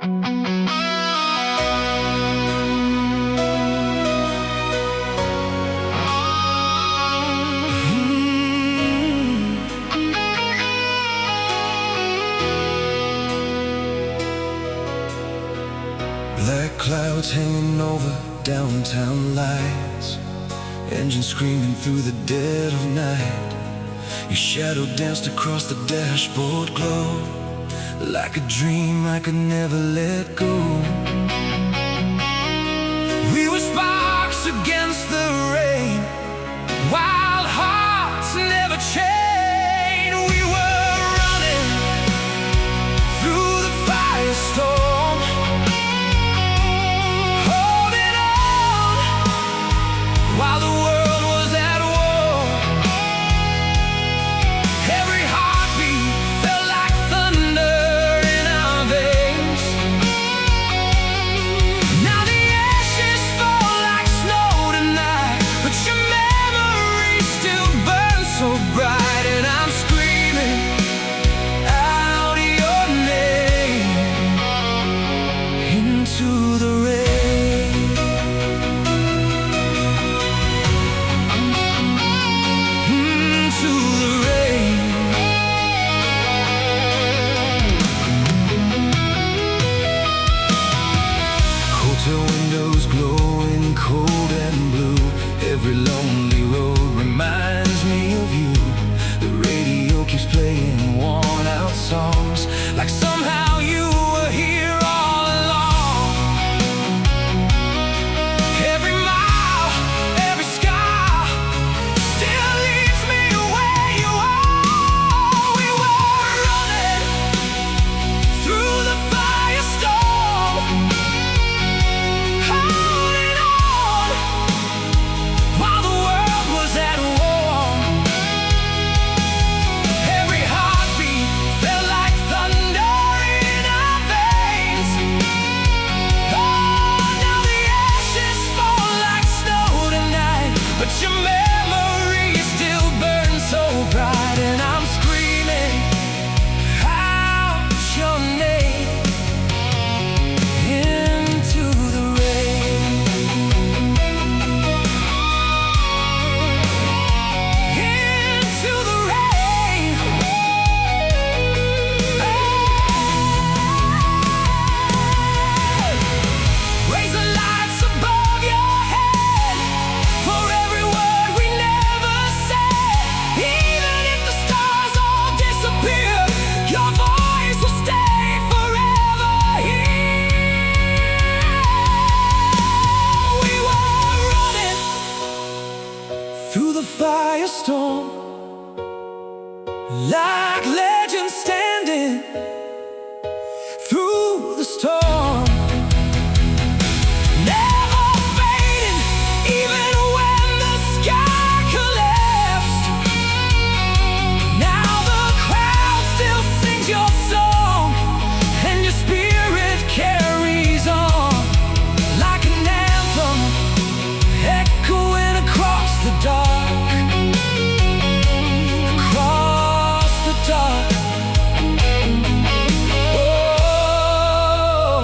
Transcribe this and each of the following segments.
Black clouds hanging over downtown lights, engines screaming through the dead of night. Your shadow danced across the dashboard glow, like a dream I could never let go. We were sparks against the rain, wild hearts never chain. We were running through the firestorm, holding on while the world was at war. Every heartbeat felt like thunder in our veins. Now the ashes fall like snow tonight, but your memory still burns so bright. And I'm screaming out your name into the rain. Into the rain. Hotel windows glowing cold and blue. Every lonely road reminds me of you. The radio keeps playing worn out songs, like somehow you were here all along. Every mile, every scar still leads me where you are. We were running through the firestorm, holding on while the world was at war. Every heartbeat felt like thunder in our veins. Oh, now the ashes fall like snow tonight, but your memory still burns so bright. And I'm screaming out your name into the rain. Into the rain. Raise the lights above your head for every word we never said. Even if the stars all disappear, your voice will stay forever here. We were running through the firestorm, like legends standing through the storm. Never fading, even when the sky collapsed. Now the crowd still sings your song, and your spirit carries on like an anthem, echoing across the dark. Across the dark. Oh,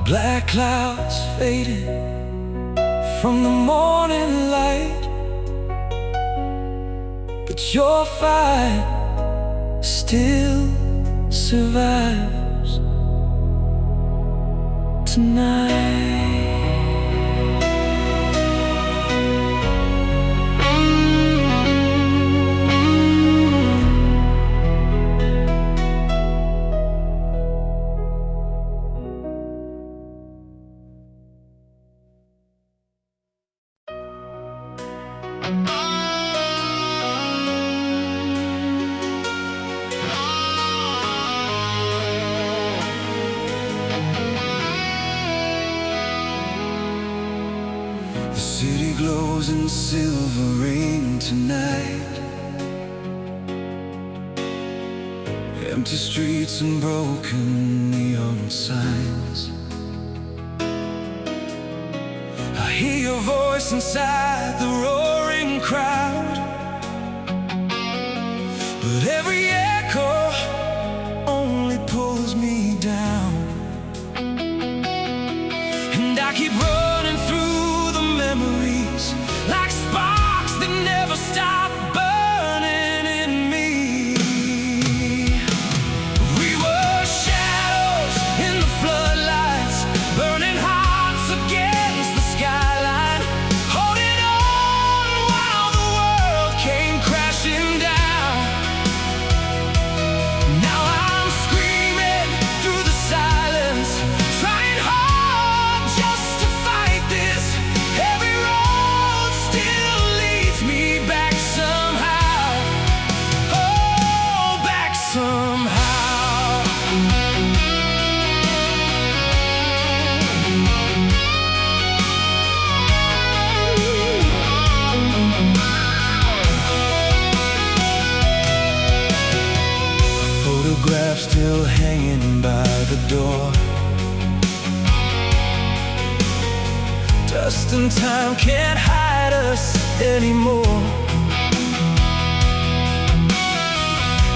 black clouds fading from the morning light, but your fire still survives tonight. The city glows in silver rain tonight. Empty streets and broken neon signs. I hear your voice inside the roaring crowd, but every echo only pulls me down. hanging by the door. Dust and time can't hide us anymore.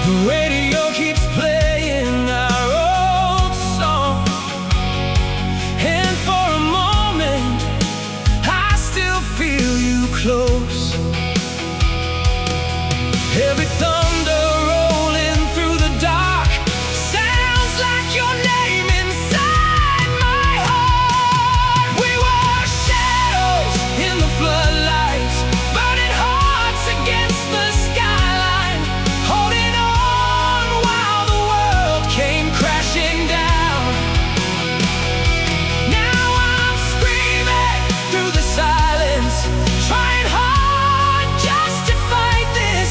The radio keeps playing our old song, and for a moment I still feel you close. Every thunder rolling through the dark sounds like your name inside my heart. We were shadows in the floodlights, burning hearts against the skyline, holding on while the world came crashing down. Now I'm screaming through the silence, trying hard just to fight this.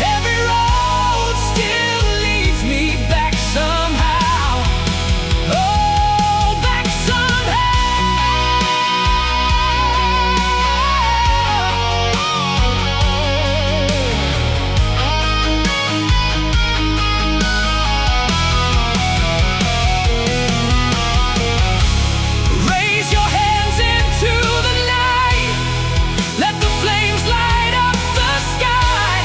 Every road still leads me back somehow. Oh, back somehow. Raise your hands into the night. Let the flames light up the sky.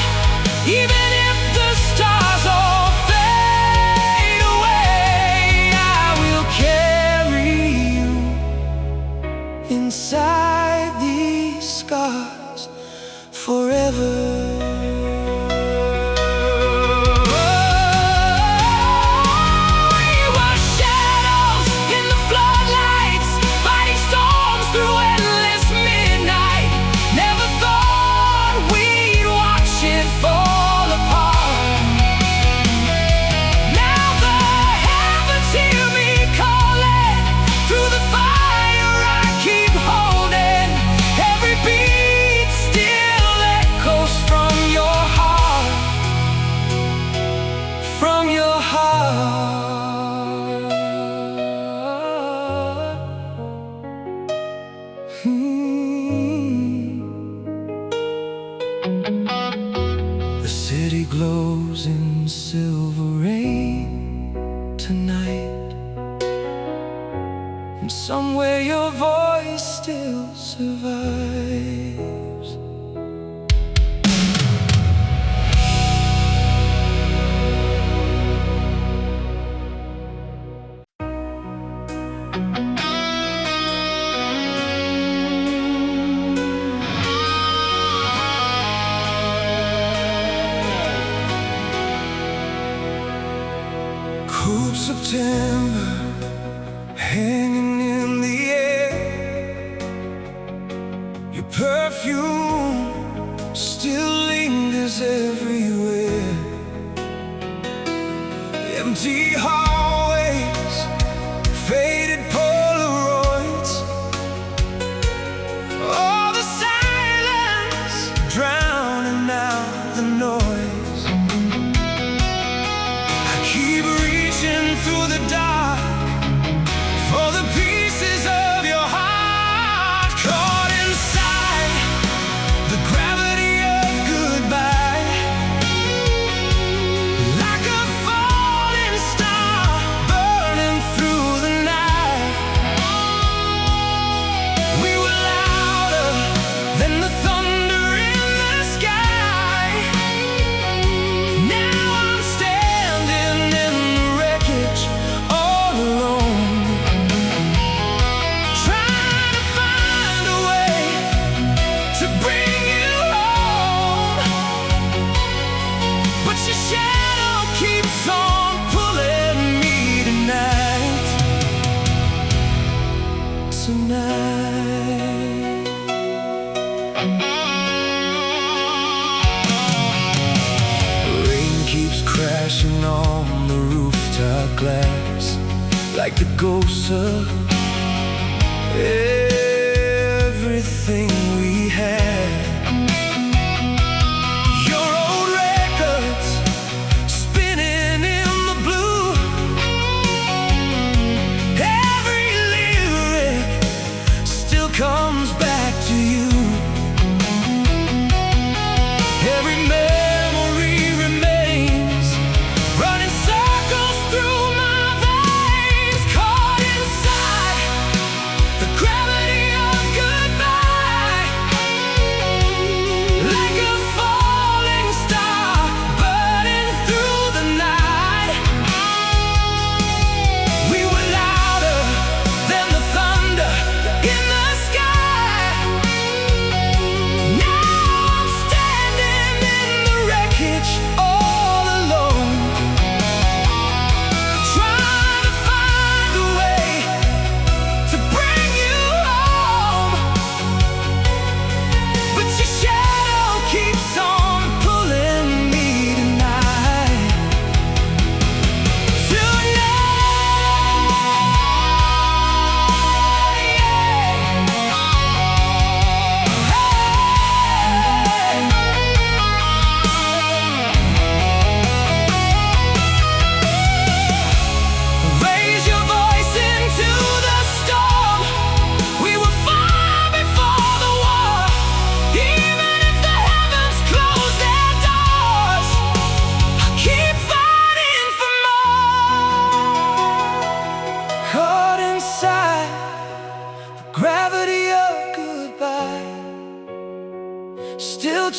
Even if the stars all fade away, I will carry you inside these scars forever. We were shadows in the floodlights, fighting storms through endless midnight. Never thought we'd watch it fall apart. Now the heavens hear me calling. Through the fire I keep holding. Every beat still echoes from your heart. From your heart. The city glows in silver rain tonight, and somewhere your voice still survives. Cool September hanging in the air. Your perfume still lingers everywhere. Empty hallways, faded Polaroids, all the silence drowning out the noise. I keep reaching through the dark for the pieces of your heart, caught inside the gravity of goodbye. Like a falling star burning through the night. We were louder than the thunder in the sky. Now I'm standing in the wreckage all alone, trying to find a way to bring you home. But your shadow keeps on pulling me tonight. Rain keeps crashing on the rooftop glass, like the ghosts of everything we had. Your old records spinning in the blue. Every lyric still comes back to you. Every memory remains, running circles through my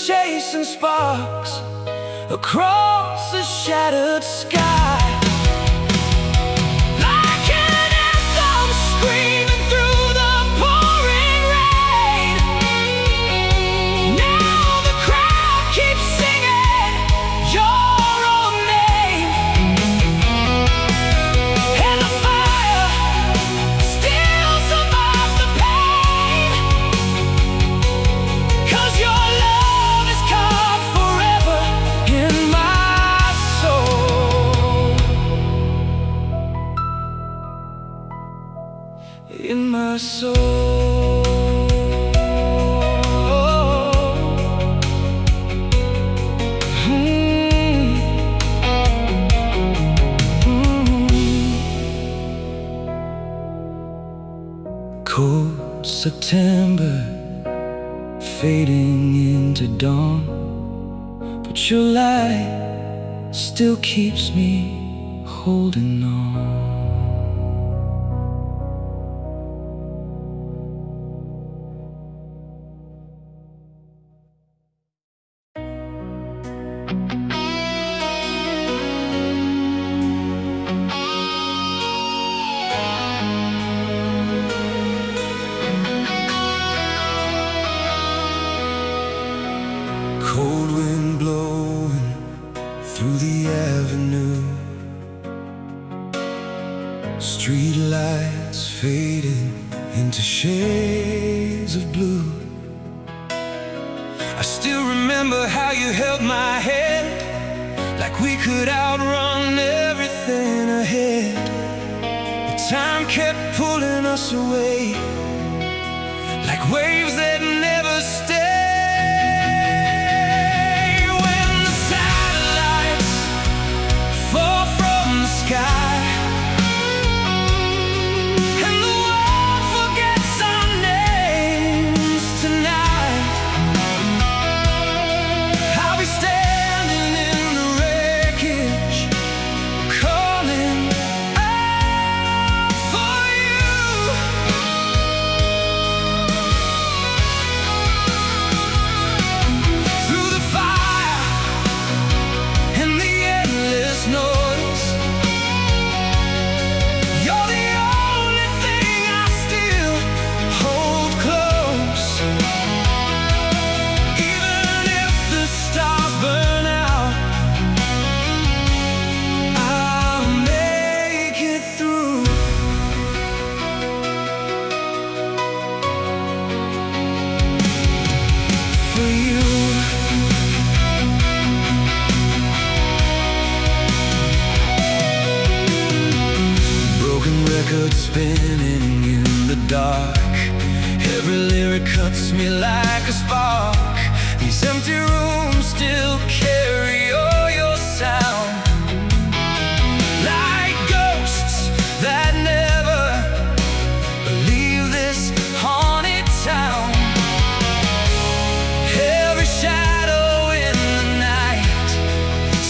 chasing sparks across a shattered sky. Like an anthem screaming through the pouring rain. Now the crowd keeps singing your own name. And the fire still survives the pain. 'Cause your love is carved forever in my soul. In my soul. Cold September fading into dawn, but your light still keeps me holding on. Cold wind blowing through the avenue, street lights fading into shades of blue. I still remember how you held my hand, like we could outrun everything ahead. But time kept pulling us away, like waves that never stay. Record spinning in the dark, every lyric cuts me like a spark. These empty rooms still carry all your sound, like ghosts that never leave this haunted town. Every shadow in the night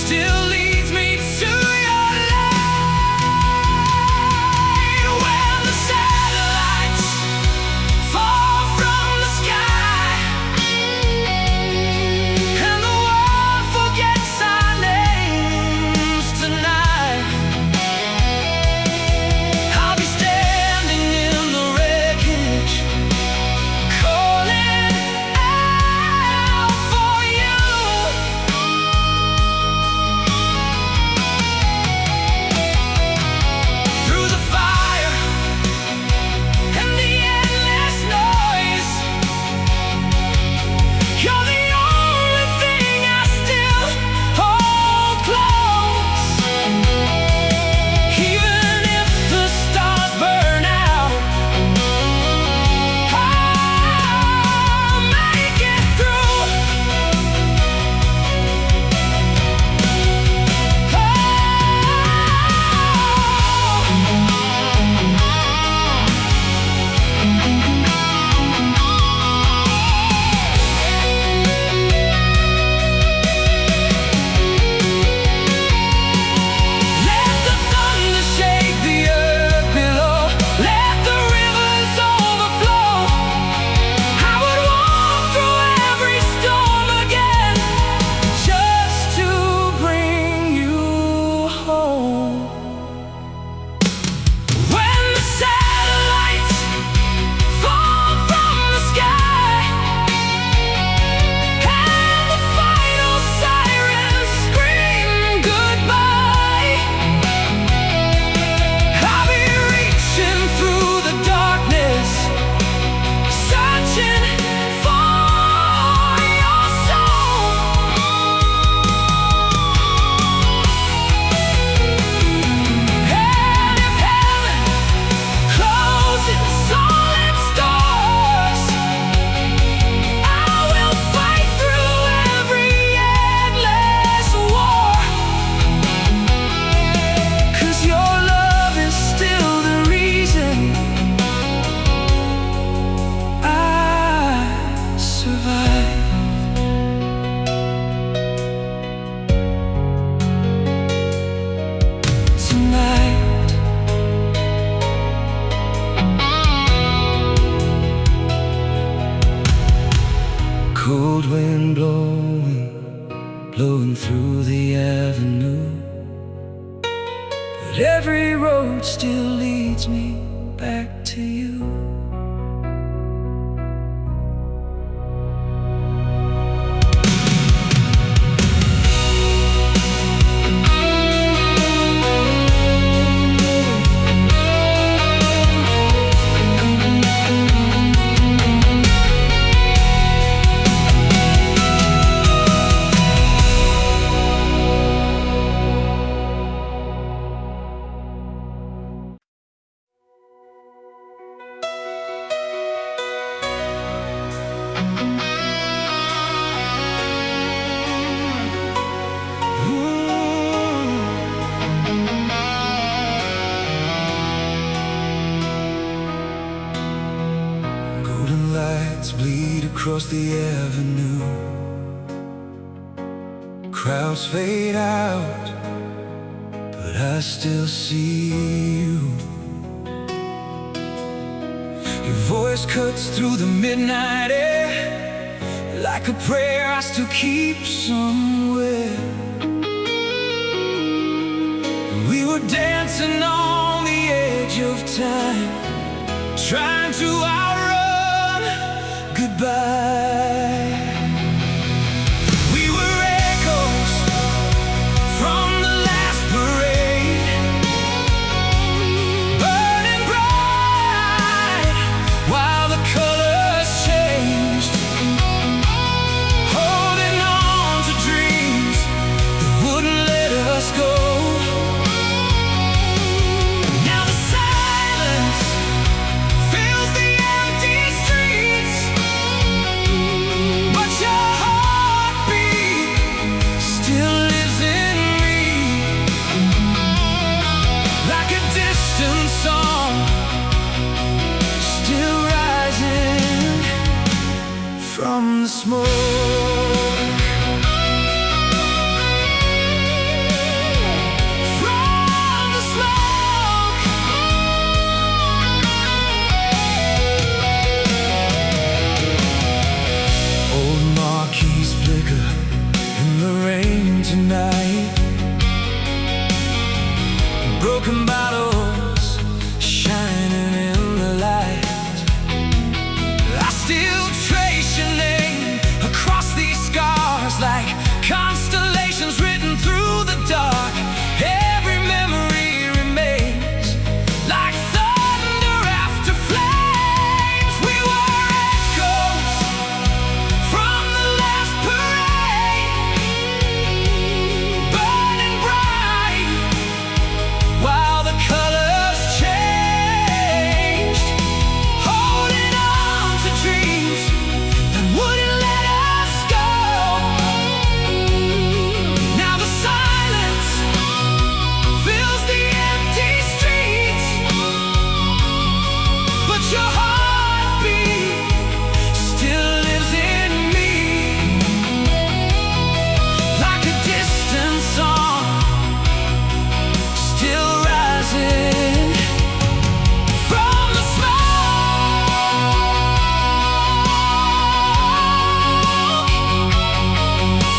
still leads me to your light. When the satellites fall from the sky and the world road still leads me back to you. Bleed across the avenue. Crowds fade out, but I still see you. Your voice cuts through the midnight air. Like a prayer I still keep somewhere. We were dancing on the edge of time, trying to outrun goodbye. We were echoes from the last parade, burning bright while the colors changed, holding on to dreams that wouldn't let us go. Now the silence fills the empty streets, but your heartbeat still lives in me. Like a distant song, still rising from the smoke. From the smoke. Old marquees flicker in the rain tonight. Broken bottles shining in the light. I still trace your name across these scars, like constellations written through the dark. Every memory remains like thunder after flames. We were echoes from the last parade, burning bright while the colors changed, holding on to dreams that wouldn't let us go. Now the silence fills the empty streets, but your heartbeat still lives in me. Like a distant song, still rising from the smoke.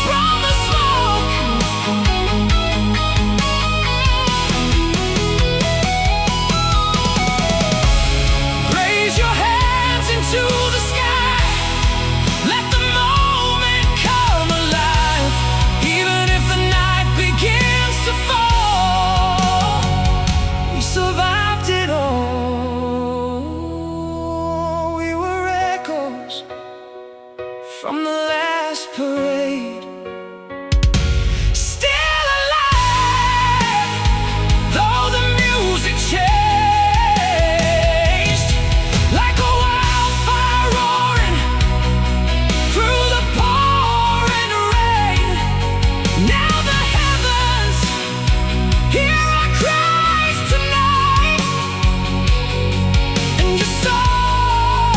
From the smoke. Raise your hands into the sky. Let the moment come alive. Even if the night begins to fall, we survived it all. We were echoes from the last parade, still alive, though the music changed. Like a wildfire roaring through the pouring rain. Now the heavens hear our cries tonight, and your soul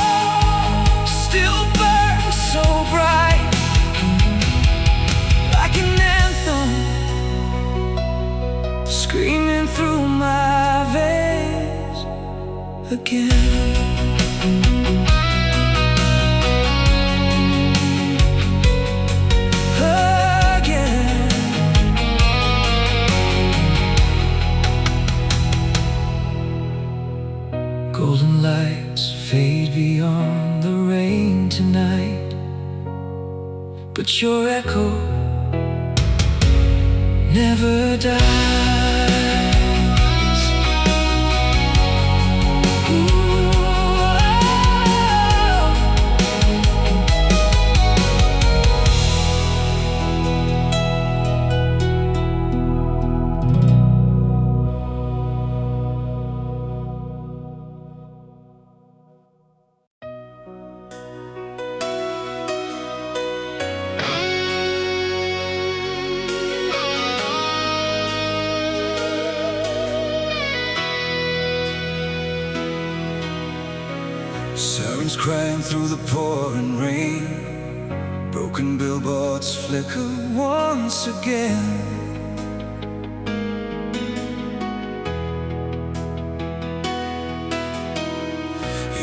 still burns so bright, like an anthem screaming through my veins again. Again. Golden lights fade beyond the rain tonight, but your echo never dies. Sirens crying through the pouring rain, broken billboards flicker once again.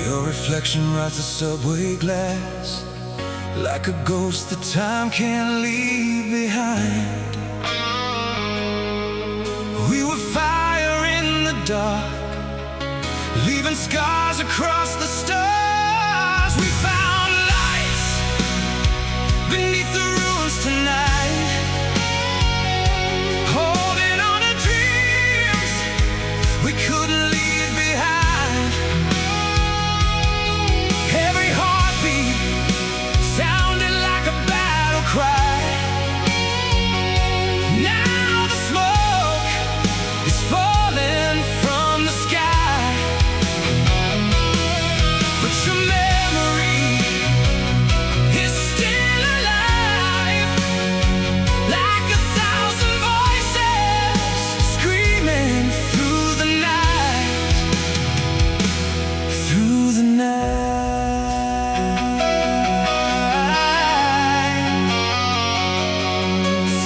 Your reflection rides the subway glass like a ghost that time can't leave behind. We were fire in the dark, leaving scars across the stars. We found lights beneath the ruins tonight, holding on to dreams we couldn't leave behind. Every heartbeat sounded like a battle cry. Now the smoke is falling from the sky, but your memory is still alive, like 1,000 voices screaming through the night, through the night,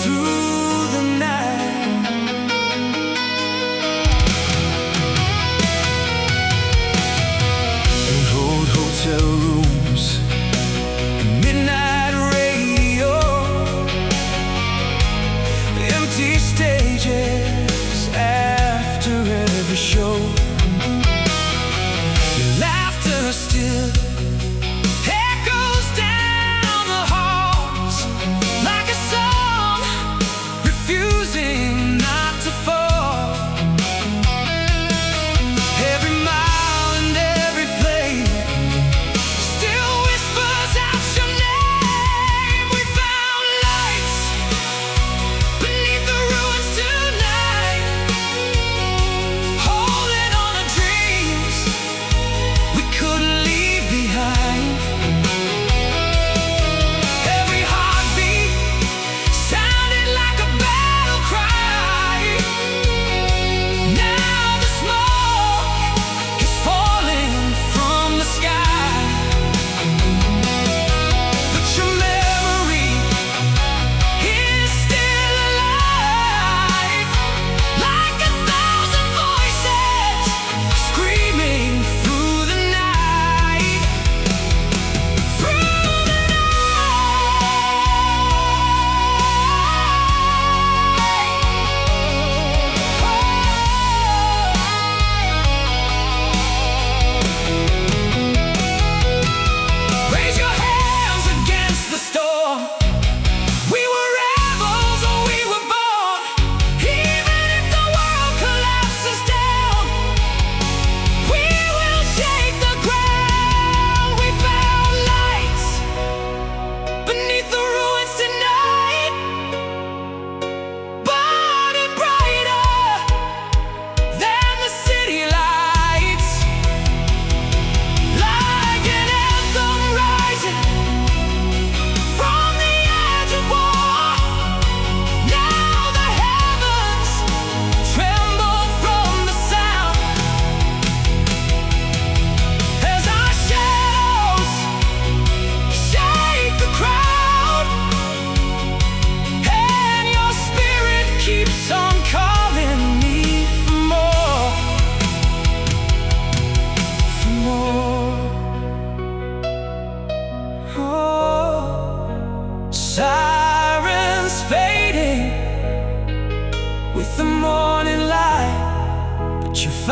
through the night. And old hotel rooms and midnight radio, empty stages after every show. Your laughter still echoes down the halls like a song refusing not to fall. Every mile and every flame still whispers out your name. We found lights beneath the ruins tonight, holding on to dreams we couldn't leave behind.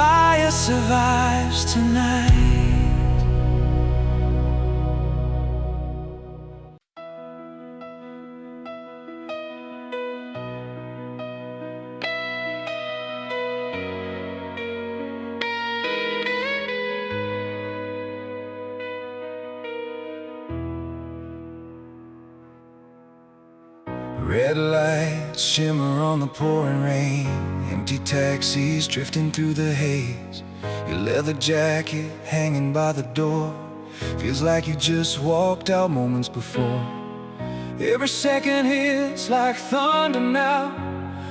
fire survives tonight. Red lights shimmer on the pouring rain, empty taxis drifting through the haze. Your leather jacket hanging by the door feels like you just walked out moments before. Every second hits like thunder now,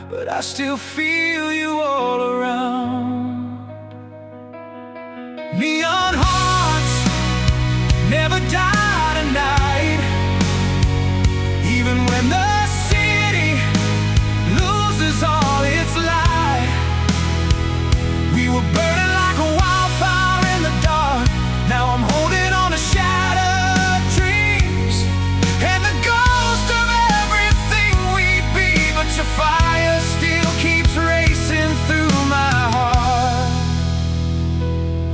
but I still feel you all around. Neon hearts never die tonight, even when the all its light. We were burning like a wildfire in the dark. Now I'm holding on to shattered dreams and the ghost of everything we'd be. But your fire still keeps racing through my heart,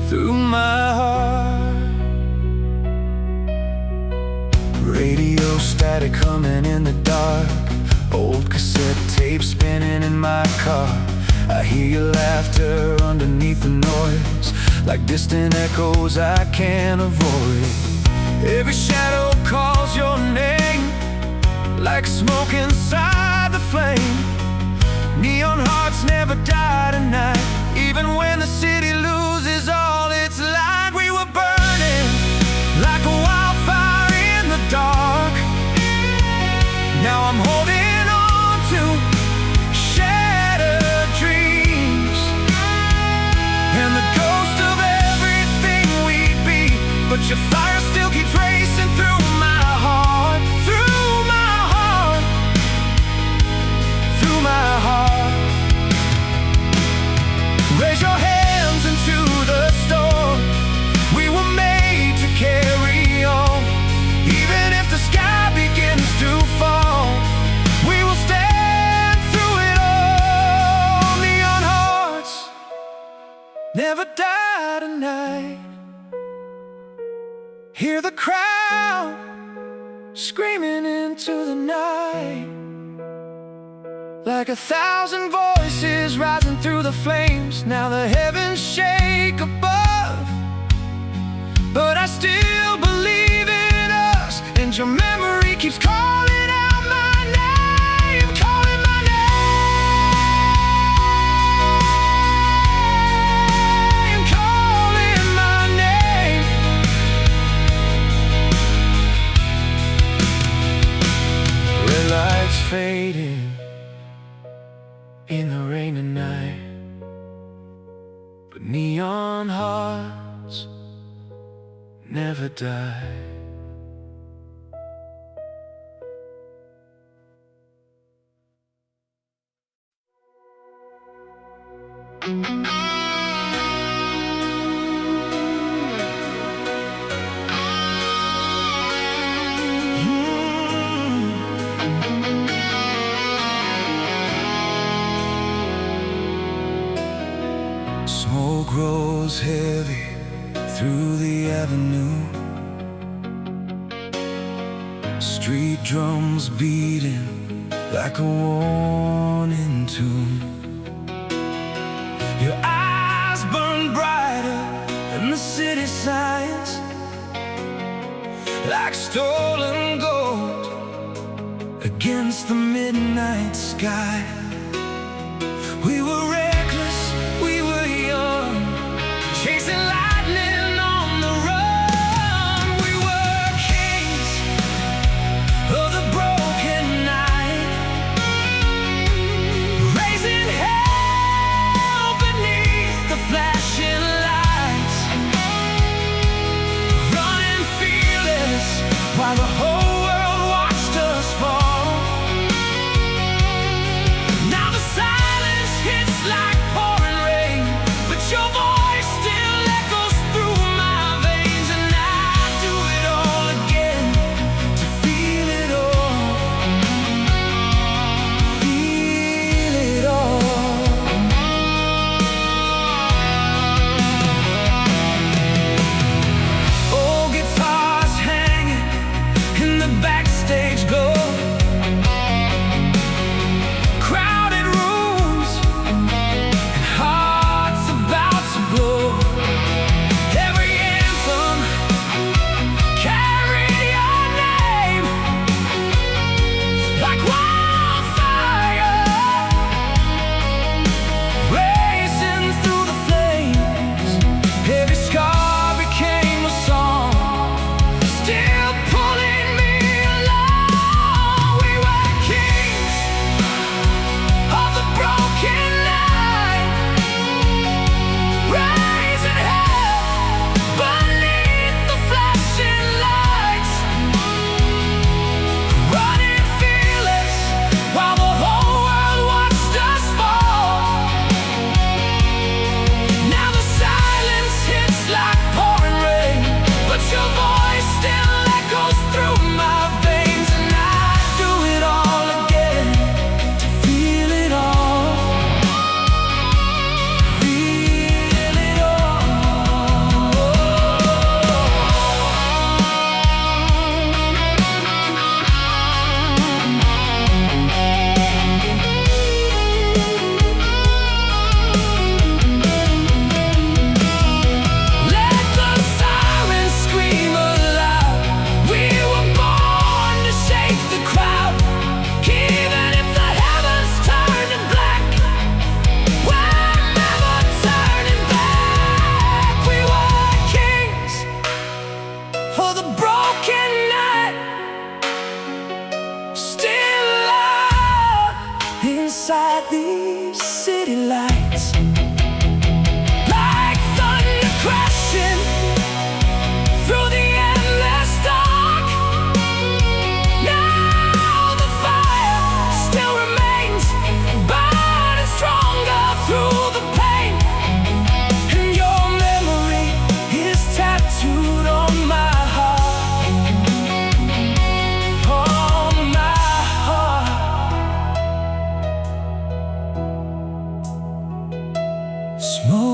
through my heart. Radio static coming in the dark, old cassette tape spinning in my car. I hear your laughter underneath the noise, like distant echoes I can't avoid. Every shadow calls your name, like smoke inside the flame. Neon hearts never die tonight, even when the city loses all its light. We were burning like a wildfire in the dark. Now I'm holding to shattered dreams and the ghost of everything we'd be. But your fire still keeps racing through my heart, through my heart, through my heart. Raise your hands into the storm. We were made to carry on, even if the sky begins to fall. We will stay never die tonight. Hear the crowd screaming into the night, like 1,000 voices rising through the flames. Now the heavens shake above, but I still believe in us, and your memory keeps calling out my name, calling my name. Lights fading in the rain at night, but neon hearts never die. Smoke grows heavy through the avenue, street drums beating like a warning tune. Your eyes burn brighter than the city signs, like stolen gold against the midnight sky. We were reckless, we were young, chasing lightning on the run. We were kings of the broken night, raising hell beneath the flashing lights, running fearless while the whole world watched us fall.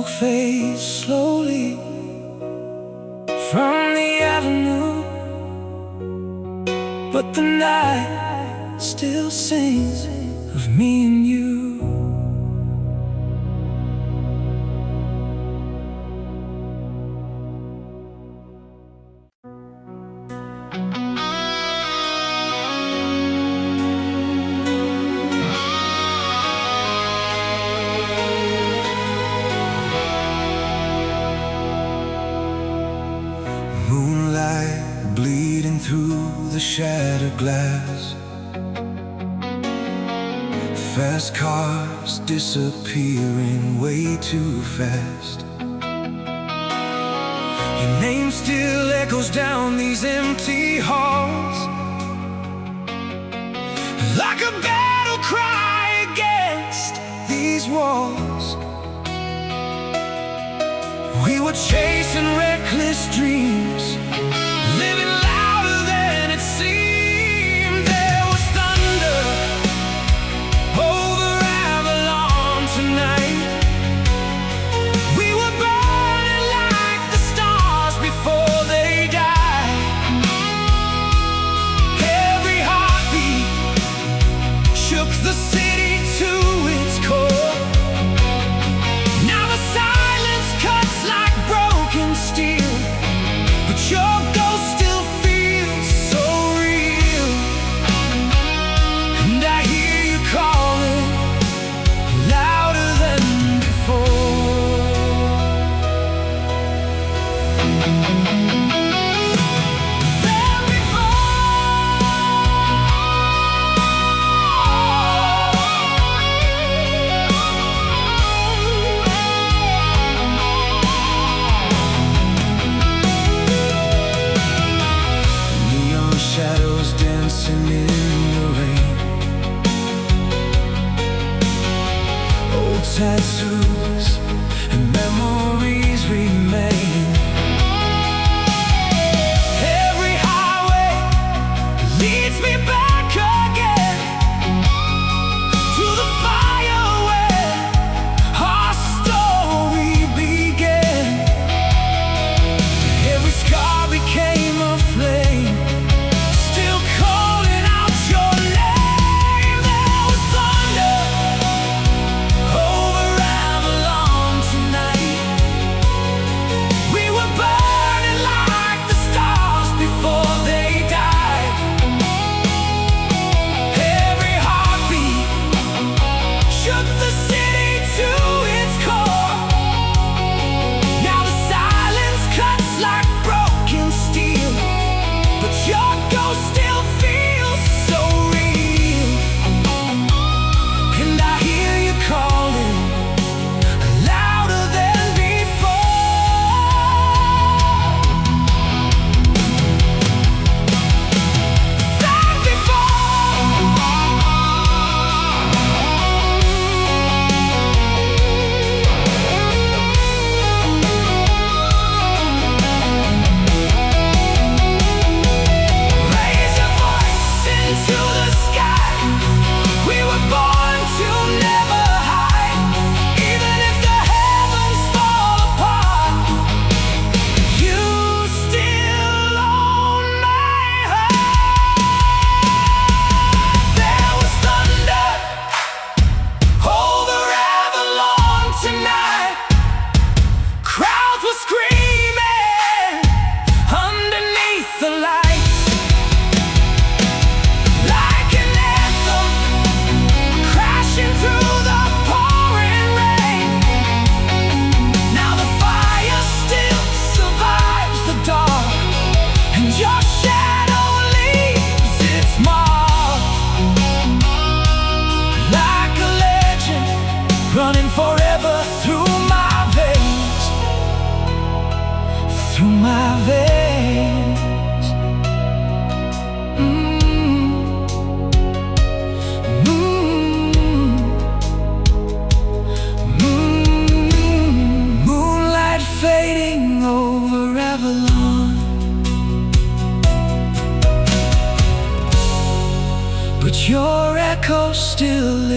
smoke fades slowly from the avenue, but the night still sings of me and you. Moonlight bleeding through the shattered glass, fast cars disappearing way too fast. Your name still echoes down these empty halls, like a battle cry against these walls. We were chasing reckless dreams, living louder than it seemed. There was thunder over Avalon tonight. We were burning like the stars before they died. Every heartbeat shook the city to its core. Now the silence cuts like broken steel, but your ghost still feels so real. And I hear you calling louder than before. Than before. Neon shadows dancing in the rain, old tattoos and memories remain. Every highway leads me back again to the fire where our story began. Every scar became a flame, still calling out your name. There was thunder over Avalon tonight. We were burning like the stars before they died. Every heartbeat shook the city to its core. Now the silence cuts like broken steel, but your ghost still feels so real. And I hear you calling louder than before. Than Raise your voice into the sky. We were born to never hide. Even if the heavens fall apart, you still own my heart. There was thunder over Avalon tonight. Crowds were screaming underneath the lights, like an anthem crashing through the pouring rain. Now the fire still survives the dark, and your shadow leaves its mark, like a legend running forever through my veins, through my veins. Moonlight fading over Avalon, but your echo still